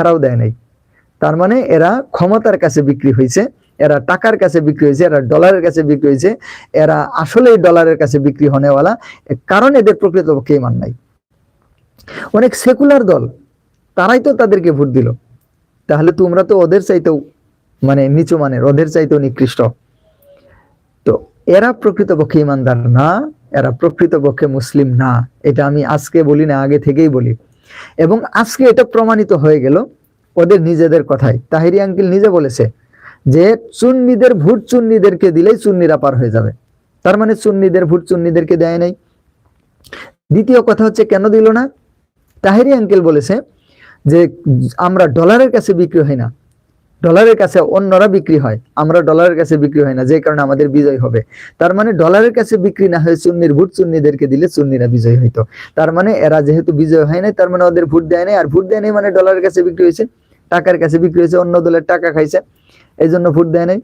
এরাও দেয় নাই। তার মানে এরা ক্ষমতার কাছে বিক্রি হয়েছে, এরা টাকার কাছে বিক্রি হয়েছে, এরা ডলারের কাছে বিক্রি হয়েছে, এরা আসলে ডলারের কাছে বিক্রি হনেওয়ালা, কারণ এদের প্রকৃতপক্ষে ইমান নাই। অনেক সেকুলার দল তারাই তো তাদেরকে ভোট দিল, তাহলে তোমরা তো ওদের চাইতেও মানে নিচু মানের, ওদের চাইতেও নিকৃষ্ট। তো এরা প্রকৃতপক্ষে ইমানদার না, এরা প্রকৃতপক্ষে মুসলিম না। এটা আমি আজকে বলি না, আগে থেকেই বলি, এবং আজকে এটা প্রমাণিত হয়ে গেল ওদের নিজেদের কথায়। তাহিরি আঙ্কেল নিজে বলেছে যে সুন্নিদের ভোট সুন্নিদেরকে দিলেই সুন্নিরা পার হয়ে যাবে। তার মানে সুন্নিদের ভোট সুন্নিদেরকে দেয় নাই। দ্বিতীয় কথা হচ্ছে কেন দিল না, তাহিরি আঙ্কেল বলেছে যে আমরা ডলারের কাছে বিক্রি হয় না, ডলারের কাছে অন্যরা বিক্রি হয়, আমরা ডলারের কাছে বিক্রি হয় না, যে কারণে আমাদের বিজয় হবে। তার মানে ডলারের কাছে বিক্রি না হয়ে সুন্নির ভোট সুন্নিদেরকে দিলে সুন্নিরা বিজয় হইতো। তার মানে এরা যেহেতু বিজয় হয় নাই, তার মানে ওদের ভোট দেয় নাই, আর ভোট দেয় নাই মানে ডলারের কাছে বিক্রি হয়েছে, টাকার কাছে বিক্রি হয়েছে, অন্য দলের টাকা খাইছে, এই জন্য ভোট দেয় নাই।